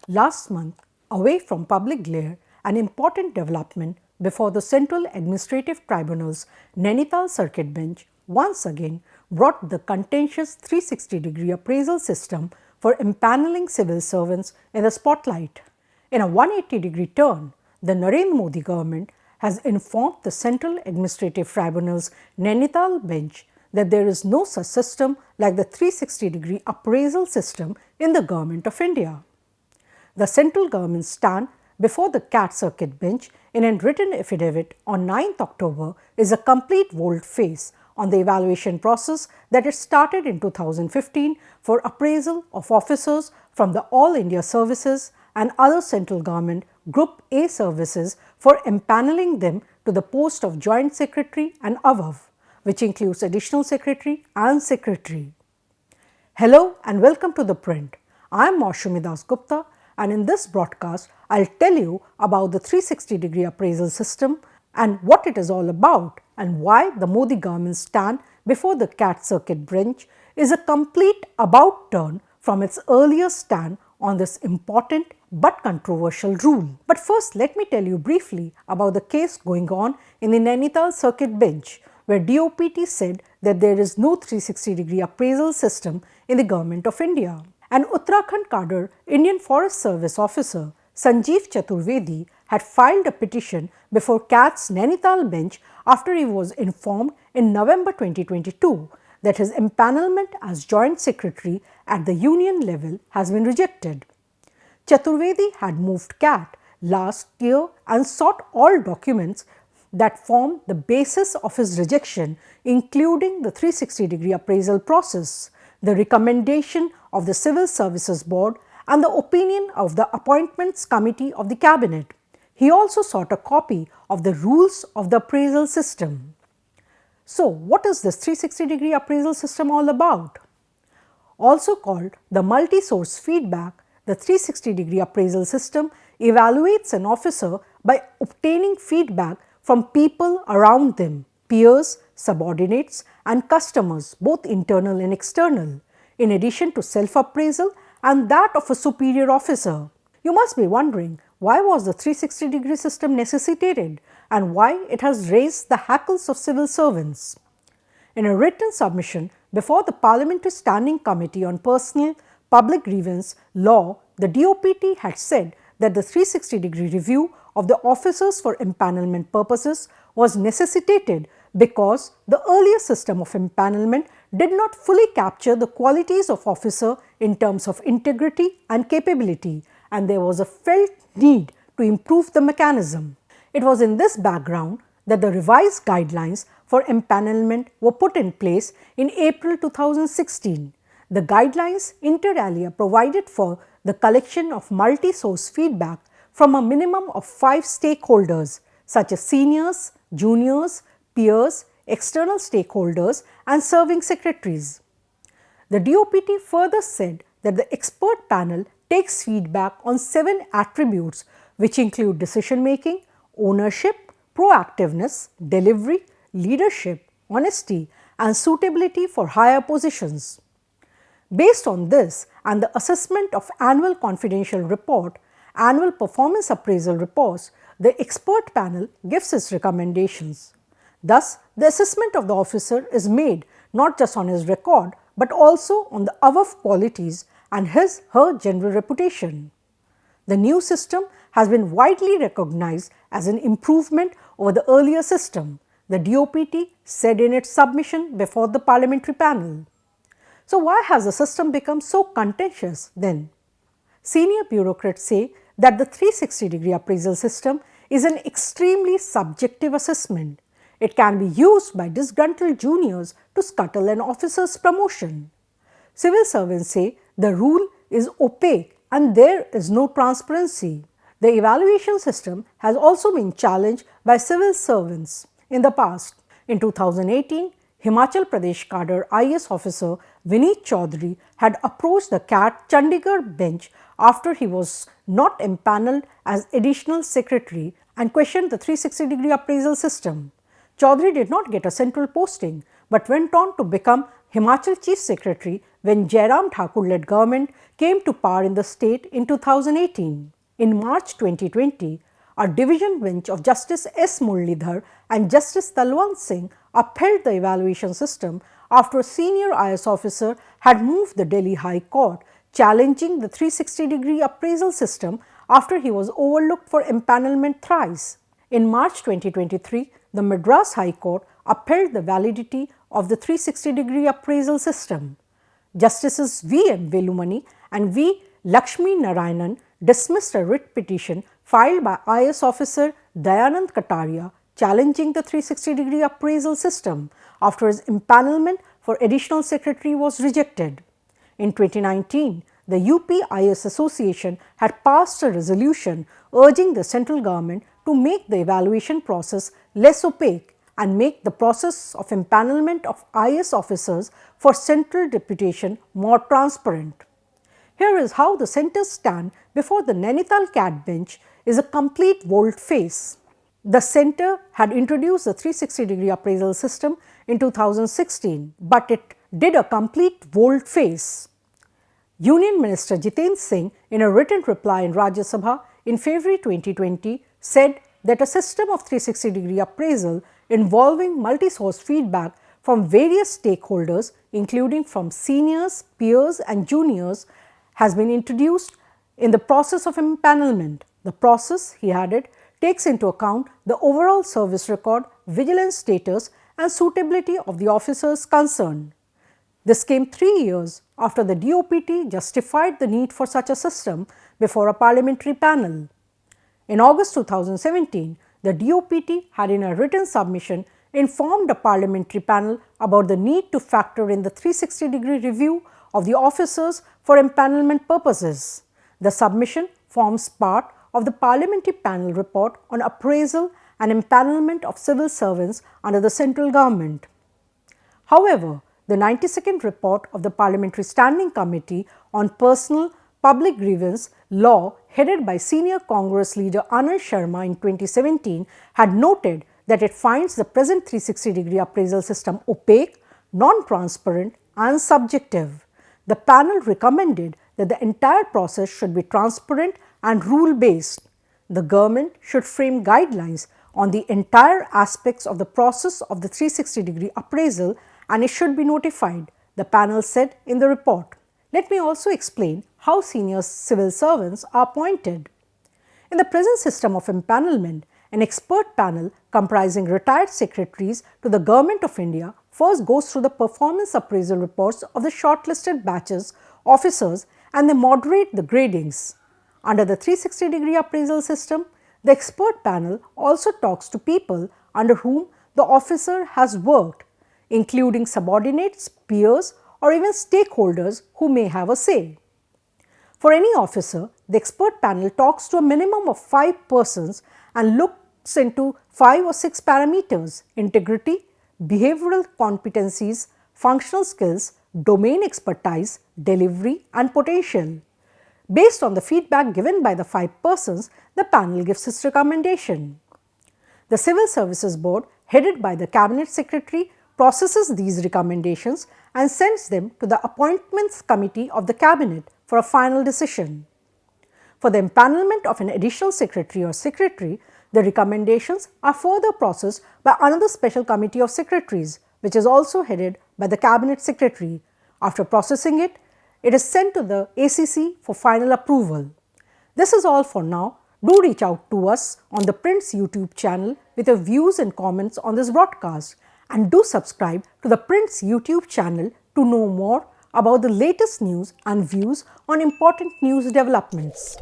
Last month, away from public glare, an important development before the Central Administrative Tribunal's Nainital Circuit Bench once again brought the contentious 360-degree appraisal system for empanelling civil servants in the spotlight. In a 180-degree turn, the Narendra Modi government has informed the Central Administrative Tribunal's Nainital bench that there is no such system like the 360-degree appraisal system in the Government of India. The central government's stand before the CAT circuit bench in a written affidavit on 9th October is a complete volte-face on the evaluation process that it started in 2015 for appraisal of officers from the All India Services and other central government Group A services for empanelling them to the post of Joint Secretary and above, which includes Additional Secretary and Secretary. Hello and welcome to The Print. I am Maushumi Das Gupta, and in this broadcast, I will tell you about the 360-degree appraisal system and what it is all about and why the Modi government's stand before the CAT circuit bench is a complete about turn from its earlier stand on this important but controversial rule. But first, let me tell you briefly about the case going on in the Nainital circuit bench, where DOPT said that there is no 360-degree appraisal system in the Government of India. An Uttarakhand cadre Indian Forest Service officer, Sanjeev Chaturvedi, had filed a petition before CAT's Nainital bench after he was informed in November 2022 that his empanelment as Joint Secretary at the union level has been rejected. Chaturvedi had moved CAT last year and sought all documents that form the basis of his rejection, including the 360-degree appraisal process, the recommendation of the Civil Services Board and the opinion of the Appointments Committee of the Cabinet. He also sought a copy of the rules of the appraisal system. So, what is this 360-degree appraisal system all about? Also called the multi-source feedback, the 360-degree appraisal system evaluates an officer by obtaining feedback from people around them, peers, subordinates and customers, both internal and external, in addition to self-appraisal and that of a superior officer. You must be wondering, why was the 360-degree system necessitated and why it has raised the hackles of civil servants? In a written submission before the Parliamentary Standing Committee on Personal Public Grievance Law, the DOPT had said that the 360-degree review of the officers for empanelment purposes was necessitated because the earlier system of empanelment did not fully capture the qualities of officer in terms of integrity and capability, and there was a felt need to improve the mechanism. It was in this background that the revised guidelines for empanelment were put in place in April 2016. The guidelines inter alia provided for the collection of multi-source feedback from a minimum of 5 stakeholders such as seniors, juniors, peers, external stakeholders and serving secretaries. The DOPT further said that the expert panel takes feedback on 7 attributes which include decision making, ownership, proactiveness, delivery, leadership, honesty and suitability for higher positions. Based on this and the assessment of annual confidential report, annual performance appraisal reports, the expert panel gives its recommendations. Thus, the assessment of the officer is made not just on his record, but also on the above qualities and her general reputation. The new system has been widely recognized as an improvement over the earlier system, the DOPT said in its submission before the parliamentary panel. So, why has the system become so contentious then? Senior bureaucrats say that the 360-degree appraisal system is an extremely subjective assessment. It can be used by disgruntled juniors to scuttle an officer's promotion. Civil servants say the rule is opaque and there is no transparency. The evaluation system has also been challenged by civil servants in the past. In 2018, Himachal Pradesh cadre IAS officer Vineet Chaudhary had approached the CAT Chandigarh bench after he was not empaneled as additional secretary and questioned the 360-degree appraisal system. Chaudhary did not get a central posting but went on to become Himachal Chief Secretary when Jairam Thakur-led government came to power in the state in 2018. In March 2020, a division bench of Justice S. Muralidhar and Justice Talwant Singh upheld the evaluation system after a senior IS officer had moved the Delhi High Court challenging the 360-degree appraisal system after he was overlooked for empanelment thrice. In March 2023, the Madras High Court upheld the validity of the 360-degree appraisal system. Justices V. M. Velumani and V. Lakshmi Narayanan dismissed a writ petition filed by IS officer Dayanand Kataria challenging the 360-degree appraisal system after his empanelment for additional secretary was rejected. In 2019, the UP IS Association had passed a resolution urging the central government to make the evaluation process less opaque and make the process of empanelment of IS officers for central deputation more transparent. Here is how the centers stand before the Nainital CAT bench is a complete volte-face. The center had introduced the 360-degree appraisal system in 2016, but it did a complete volte-face. Union Minister Jitendra Singh, in a written reply in Rajya Sabha in February 2020, said that a system of 360-degree appraisal involving multi-source feedback from various stakeholders, including from seniors, peers and juniors, has been introduced in the process of empanelment. The process, he added, takes into account the overall service record, vigilance status and suitability of the officers concerned. This came 3 years after the DOPT justified the need for such a system before a parliamentary panel. In August 2017, the DOPT had in a written submission informed a parliamentary panel about the need to factor in the 360-degree review of the officers for empanelment purposes. The submission forms part of the parliamentary panel report on appraisal and empanelment of civil servants under the central government. However, the 92nd report of the Parliamentary Standing Committee on Personal Public Grievance Law, headed by senior Congress leader Anand Sharma in 2017, had noted that it finds the present 360-degree appraisal system opaque, non-transparent and subjective. The panel recommended that the entire process should be transparent and rule-based. The government should frame guidelines on the entire aspects of the process of the 360-degree appraisal and it should be notified, the panel said in the report. Let me also explain how senior civil servants are appointed. In the present system of empanelment, an expert panel comprising retired secretaries to the Government of India first goes through the performance appraisal reports of the shortlisted batches, officers and they moderate the gradings. Under the 360-degree appraisal system, the expert panel also talks to people under whom the officer has worked, including subordinates, peers or even stakeholders who may have a say. For any officer, the expert panel talks to a minimum of 5 persons and looks into 5 or 6 parameters: integrity, behavioral competencies, functional skills, domain expertise, delivery and potential. Based on the feedback given by the 5 persons, the panel gives its recommendation. The Civil Services Board, headed by the Cabinet Secretary, processes these recommendations and sends them to the Appointments Committee of the Cabinet for a final decision. For the empanelment of an additional secretary or secretary, the recommendations are further processed by another special committee of secretaries, which is also headed by the Cabinet Secretary. After processing it, it is sent to the ACC for final approval. This is all for now. Do reach out to us on the Print's YouTube channel with your views and comments on this broadcast, and do subscribe to the Print's YouTube channel to know more about the latest news and views on important news developments.